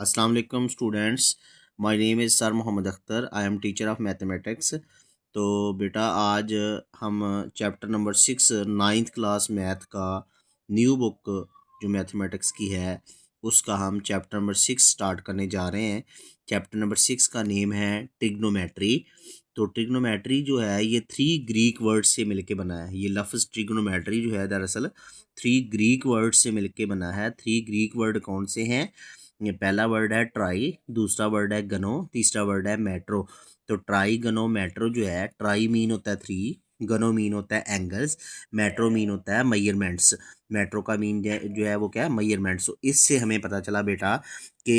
अस्सलाम वालेकुम students, my name is sir Mohammad Akhtar. I am teacher of mathematics. तो बेटा आज हम chapter number 6 ninth class math का न्यू बुक जो मैथमेटिक्स की है उसका हम चैप्टर नंबर 6 स्टार्ट करने जा रहे हैं। चैप्टर नंबर 6 का नेम है ट्रिग्नोमेट्री। तो ट्रिग्नोमेट्री जो है ये 3 ग्रीक वर्ड से मिलके बना है। ये लफ्ज़ ट्रिग्नोमेट्री जो है दरअसल 3 ग्रीक वर्ड से मिलके बना है। 3 ग्रीक वर्ड कौन से हैं? ये पहला वर्ड है ट्राई, दूसरा वर्ड है गनो, तीसरा वर्ड है मेट्रो। तो ट्राई गनो मेट्रो जो है, ट्राई मीन होता है 3, गनो मीन होता है एंगल्स, मेट्रो मीन होता है मेजरमेंट्स। मेट्रो का मीन जो है वो क्या है? मेजरमेंट्स। तो इससे हमें पता चला बेटा कि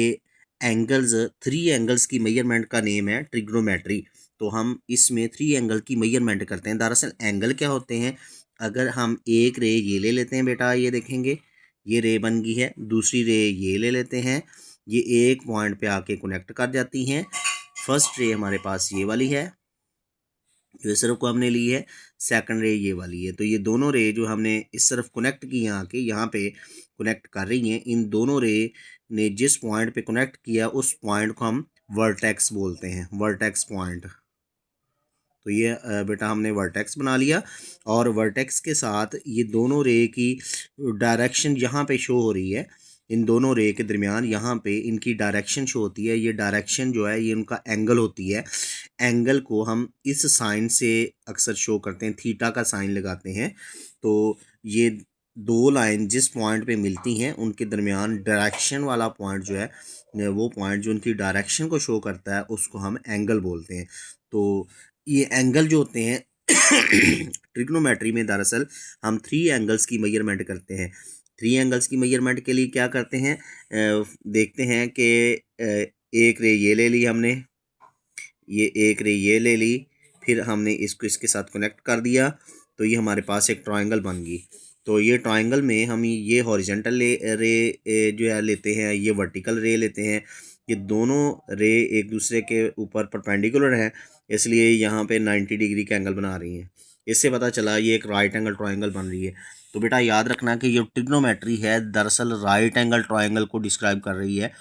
एंगल्स 3 एंगल्स की मेजरमेंट का नेम है ट्रिग्नोमेट्री। तो हम इसमें 3 एंगल की मेजरमेंट करते हैं। दरअसल एंगल क्या होते हैं? अगर हम एक रे ये ले लेते हैं बेटा, ये देखेंगे ये रे बन गई है। दूसरी रे ये ले लेते हैं, ये एक पॉइंट पे आके कनेक्ट कर जाती हैं। फर्स्ट रे हमारे पास ये वाली है जो इस तरफ को हमने ली है, सेकंड रे ये वाली है। तो ये दोनों रे जो हमने इस तरफ कनेक्ट की आके यहाँ पे कनेक्ट कर रही हैं, इन दोनों रे ने जिस पॉइंट पे कनेक्ट किया उस पॉइंट को हम वर्टेक्स बोलते हैं, वर्टेक्स पॉइंट। तो ये बेटा हमने वर्टेक्स बना लिया और वर्टेक्स के साथ ये दोनों रे की डायरेक्शन यहाँ पे शो हो रही है। इन दोनों रे के दरमियान यहाँ पे इनकी डायरेक्शन शो होती है। ये डायरेक्शन जो है ये उनका एंगल होती है। एंगल को हम इस साइन से अक्सर शो करते हैं, थीटा का साइन लगाते हैं। तो ये दो लाइन जिस पॉइंट पे मिलती हैं उनके दरमियान डायरेक्शन वाला पॉइंट जो है, वो पॉइंट जो उनकी डायरेक्शन को शो करता है उसको हम एंगल बोलते हैं। तो ये एंगल जो होते हैं ट्रिग्नोमेट्री में दरअसल हम 3 एंगल्स की मेजरमेंट करते हैं। 3 एंगल्स की मेजरमेंट के लिए क्या करते हैं? देखते हैं कि एक रे ये ले ली हमने, ये एक रे ये ले ली, फिर हमने इसको इसके साथ कनेक्ट कर दिया, तो ये हमारे पास एक ट्रायंगल बन गई। तो ये ट्रायंगल में हम ये हॉरिजेंटल रे जो है लेते हैं, ये वर्टिकल रे लेते हैं। ये दोनों रे एक दूसरे के ऊपर परपेंडिकुलर हैं, इसलिए यहाँ पे 90 डिग्री का एंगल बना रही हैं। इससे पता चला ये एक राइट एंगल ट्रायंगल बन रही है। तो बेटा याद रखना कि ये ट्रिग्नोमेट्री है दरअसल राइट एंगल ट्रायंगल को डिस्क्राइब कर रही है,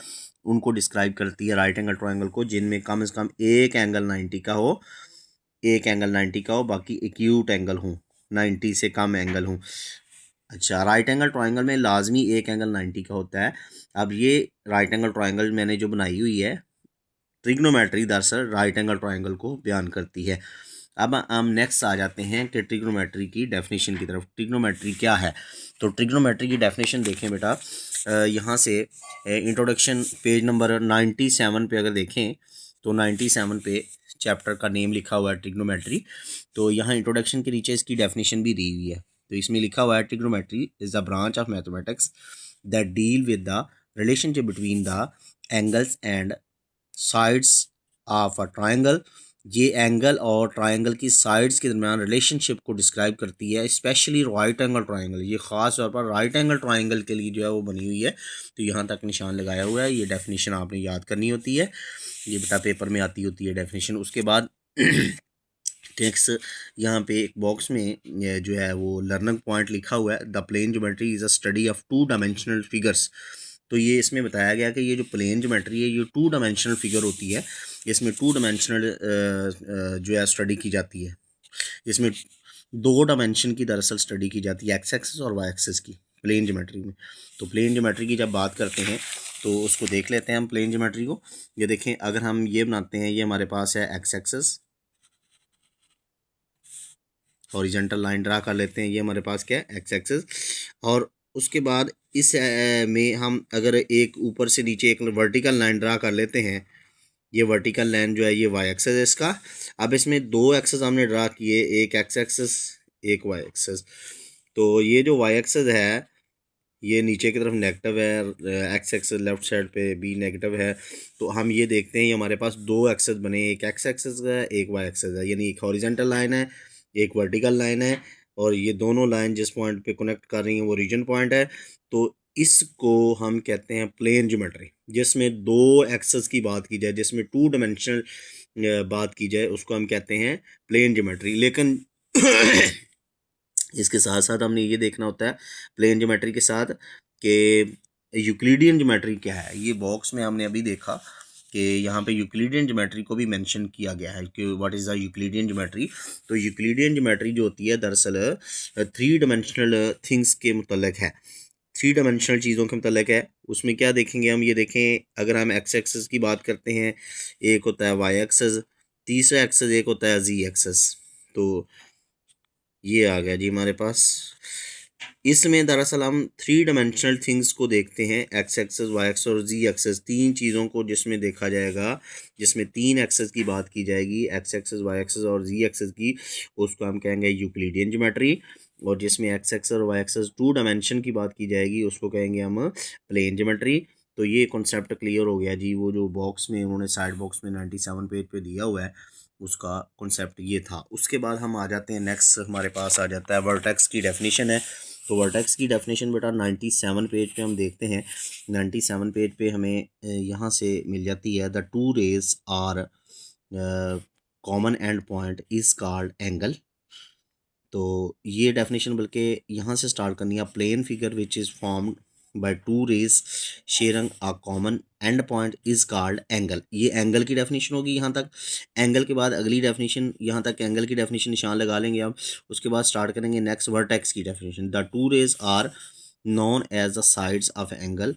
उनको डिस्क्राइब करती है राइट एंगल ट्रायंगल को जिनमें कम से कम एक एंगल 90 का हो, एक एंगल 90 का हो, बाकी एक्यूट एंगल हो, 90 से कम एंगल हो। अच्छा, राइट एंगल ट्रायंगल में लाजमी एक एंगल 90 का होता है। अब ये राइट एंगल ट्रायंगल मैंने जो बनाई हुई है, ट्रिग्नोमेट्री दरअसल राइट एंगल ट्रायंगल को बयान करती है। अब हम नेक्स्ट आ जाते हैं कि ट्रिग्नोमेट्री की डेफिनेशन की तरफ। ट्रिग्नोमेट्री क्या है? तो ट्रिग्नोमेट्री की डेफिनेशन देखें बेटा, यहाँ से इंट्रोडक्शन पेज नंबर 97 पे अगर देखें तो 97 पे चैप्टर का नेम लिखा हुआ है ट्रिग्नोमेट्री। तो यहाँ इंट्रोडक्शन के नीचे इसकी डेफिनेशन भी दी हुई है। तो इसमें लिखा हुआ है trigonometry is the branch of mathematics that deal with the relationship between the angles and sides of a triangle. ये एंगल और ट्रायंगल की साइड्स के दरमियान रिलेशनशिप को डिस्क्राइब करती है, स्पेशली राइट एंगल ट्रायंगल। ये ख़ास तौर पर राइट एंगल ट्रायंगल के लिए जो है वो बनी हुई है। तो यहाँ तक निशान लगाया हुआ है, ये डेफिनेशन आपने याद करनी होती है, ये बेटा पेपर में आती होती है डेफिनेशन। उसके बाद टेक्स्ट यहाँ पे एक बॉक्स में जो है वो लर्निंग पॉइंट लिखा हुआ है, the plane geometry is a study of 2 dimensional figures. तो ये इसमें बताया गया कि ये जो प्लेन ज्योमेट्री है ये 2 डायमेंशनल फिगर होती है। इसमें 2 डायमेंशनल जो है स्टडी की जाती है। इसमें 2 डायमेंशन की दरअसल स्टडी की जाती है, एक्स एक्सिस और वाई एक्सिस की, प्लेन ज्योमेट्री में। तो प्लेन ज्योमेट्री की जब बात करते हैं तो उसको देख लेते हैं हम प्लेन ज्योमेट्री को। ये देखें, अगर हम ये बनाते हैं, ये हमारे पास है x axis, horizontal line draw कर लेते हैं, ये हमारे पास क्या है? X axis. और उसके बाद इस में हम अगर एक ऊपर से नीचे एक वर्टिकल लाइन ड्रा कर लेते हैं, ये वर्टिकल लाइन जो है ये वाई एक्सिस है इसका। अब इसमें 2 एक्सिस हमने ड्रा किए, एक एक्स एक्सिस एक वाई एक्सिस। तो ये जो वाई एक्सिस है ये नीचे की तरफ नेगेटिव है, एक्स एक्सिस लेफ्ट साइड पे भी नेगेटिव है। तो हम ये देखते हैं ये हमारे पास 2 एक्सिस बने, एक एक्स एक्सिस है एक वाई एक्सिस है, यानी एक हॉरिजॉन्टल लाइन है एक वर्टिकल लाइन है, और ये दोनों लाइन जिस पॉइंट पे कनेक्ट कर रही हैं वो रीजन पॉइंट है। तो इसको हम कहते हैं प्लेन ज्योमेट्री। जिसमें 2 एक्सिस की बात की जाए, जिसमें 2 डायमेंशनल बात की जाए, उसको हम कहते हैं प्लेन ज्योमेट्री। लेकिन इसके साथ साथ हमने ये देखना होता है प्लेन ज्योमेट्री के साथ कि यूक्लिडियन ज्योमेट्री क्या है, ये बॉक्स में हमने अभी देखा कि यहाँ पे यूक्लिडियन ज्योमेट्री को भी मेंशन किया गया है कि what is the Euclidean geometry. तो यूक्लिडियन ज्योमेट्री जो होती है दरअसल 3 डायमेंशनल थिंग्स के मुतल्लिक है, 3 डायमेंशनल चीज़ों के मुतल्लिक है। उसमें क्या देखेंगे हम, ये देखें अगर हम एक्स एक्सेस की बात करते हैं, एक होता है वाई एक्सेस, तीसरा एक्सेस एक होता है जी एक्सेस। तो ये आ गया जी हमारे पास। इसमें दरअसल हम 3 डायमेंशनल थिंग्स को देखते हैं, एक्स एक्सेस, वाई एक्सेस और जी एक्सेस, 3 चीज़ों को जिसमें देखा जाएगा, जिसमें 3 एक्सेस की बात की जाएगी, एक्स एक्सेस, वाई एक्सेस और जी एक्सेस की, उसको हम कहेंगे यूक्लिडियन ज्योमेट्री। और जिसमें एक्स एक्सेस और वाई एक्सेस 2 डायमेंशन की बात की जाएगी, उसको कहेंगे हम प्लेन ज्योमेट्री। तो ये कॉन्सेप्ट क्लियर हो गया जी। वो जो बॉक्स में उन्होंने साइड बॉक्स में 97 पेज पे दिया हुआ है, उसका कॉन्सेप्ट ये था। उसके बाद हम आ जाते हैं नेक्स्ट, हमारे पास आ जाता है वर्टेक्स की डेफिनेशन है। तो वर्टेक्स की डेफिनेशन बेटा 97 पेज पे हम देखते हैं। 97 पेज पे हमें यहाँ से मिल जाती है, the two rays are common end point is called angle. तो ये डेफिनेशन बल्कि यहाँ से स्टार्ट करनी है, plane figure which is formed by two rays sharing a common end point is called angle. ये एंगल की डेफिनेशन होगी यहाँ तक। एंगल के बाद अगली डेफिनेशन, यहाँ तक एंगल की डेफिनेशन निशान लगा लेंगे हम। उसके बाद स्टार्ट करेंगे नेक्स्ट वर्टेक्स की definition, the two rays are known as the sides of angle,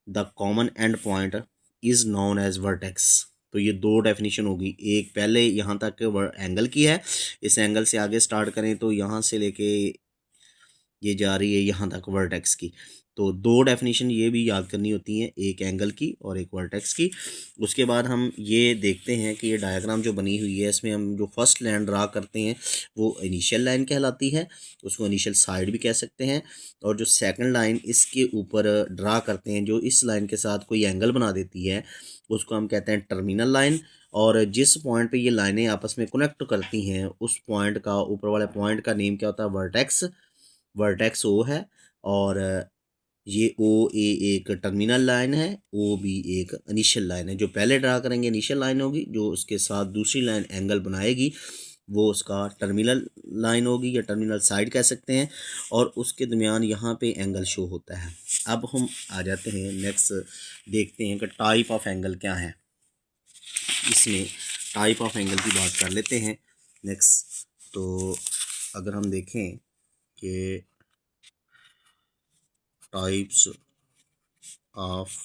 the common end point is known as vertex. तो ये 2 डेफिनेशन होगी। एक पहले यहाँ तक एंगल की है, इस एंगल से आगे स्टार्ट करें तो यहाँ से लेके ये जा रही है यहाँ तक वर्टेक्स की। तो 2 डेफिनेशन ये भी याद करनी होती हैं, एक एंगल की और एक वर्टेक्स की। उसके बाद हम ये देखते हैं कि ये डायग्राम जो बनी हुई है, इसमें हम जो फर्स्ट लाइन ड्रा करते हैं वो इनिशियल लाइन कहलाती है, उसको इनिशियल साइड भी कह सकते हैं। और जो सेकंड लाइन इसके ऊपर ड्रा करते हैं, जो इस लाइन के साथ कोई एंगल बना देती है, उसको हम कहते हैं टर्मिनल लाइन। और जिस पॉइंट पे ये लाइनें आपस में कनेक्ट करती हैं, उस पॉइंट का, ऊपर वाले पॉइंट का नेम क्या होता है, वर्टेक्स। वर्टेक्स ओ है। और ये ओ ए एक टर्मिनल लाइन है, ओ बी एक इनिशियल लाइन है। जो पहले ड्रा करेंगे इनिशियल लाइन होगी, जो उसके साथ दूसरी लाइन एंगल बनाएगी वो उसका टर्मिनल लाइन होगी या टर्मिनल साइड कह सकते हैं। और उसके दरमियान यहाँ पे एंगल शो होता है। अब हम आ जाते हैं नेक्स्ट, देखते हैं कि टाइप ऑफ एंगल क्या है। इसमें टाइप ऑफ एंगल की बात कर लेते हैं नेक्स्ट। तो अगर हम देखें कि टाइप्स ऑफ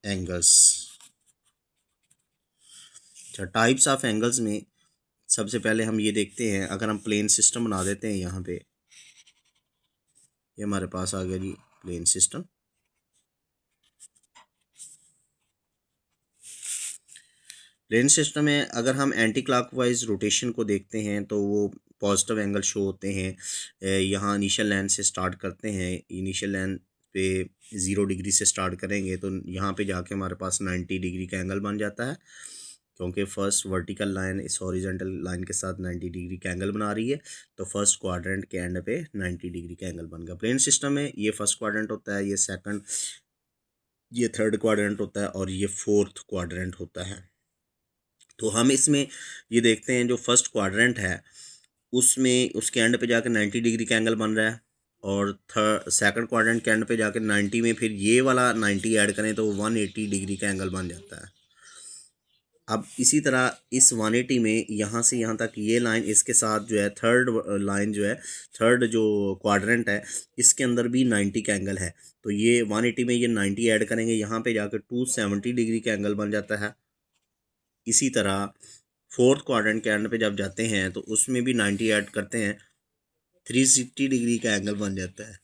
एंगल्स, अच्छा टाइप्स ऑफ एंगल्स में सबसे पहले हम ये देखते हैं, अगर हम प्लेन सिस्टम बना देते हैं यहाँ पे, ये हमारे पास आ गया जी प्लेन सिस्टम। प्लेन सिस्टम में अगर हम एंटी क्लॉकवाइज रोटेशन को देखते हैं तो वो पॉजिटिव एंगल शो होते हैं। यहाँ इनिशियल लाइन से स्टार्ट करते हैं, इनिशियल लाइन पे 0 डिग्री से स्टार्ट करेंगे तो यहाँ पे जाके हमारे पास 90 डिग्री का एंगल बन जाता है, क्योंकि फर्स्ट वर्टिकल लाइन इस हॉरिजॉन्टल लाइन के साथ 90 डिग्री का एंगल बना रही है। तो फर्स्ट क्वाड्रेंट के एंड पे 90 डिग्री का एंगल बन गया। प्लेन सिस्टम में ये फर्स्ट क्वाड्रेंट होता है, ये सेकंड, ये थर्ड क्वाड्रेंट होता है और ये फोर्थ क्वाड्रेंट होता है। तो हम इसमें ये देखते हैं जो फर्स्ट क्वाड्रेंट है उसमें उसके एंड पे जाकर 90 डिग्री का एंगल बन रहा है, और थर्ड सेकंड क्वाड्रेंट के एंड पे जाकर 90 में फिर ये वाला 90 ऐड करें तो 180 डिग्री का एंगल बन जाता है। अब इसी तरह इस 180 में यहाँ से यहाँ तक ये लाइन, इसके साथ जो है थर्ड लाइन जो है, थर्ड जो क्वाड्रेंट है, इसके अंदर भी 90 का एंगल है। तो ये 180 में ये 90 ऐड करेंगे, यहाँ पे जाकर 270 डिग्री का एंगल बन जाता है। इसी तरह फोर्थ क्वाड्रेंट के एंड पे जब जाते हैं तो उसमें भी 90 ऐड करते हैं, 360 डिग्री का एंगल बन जाता है।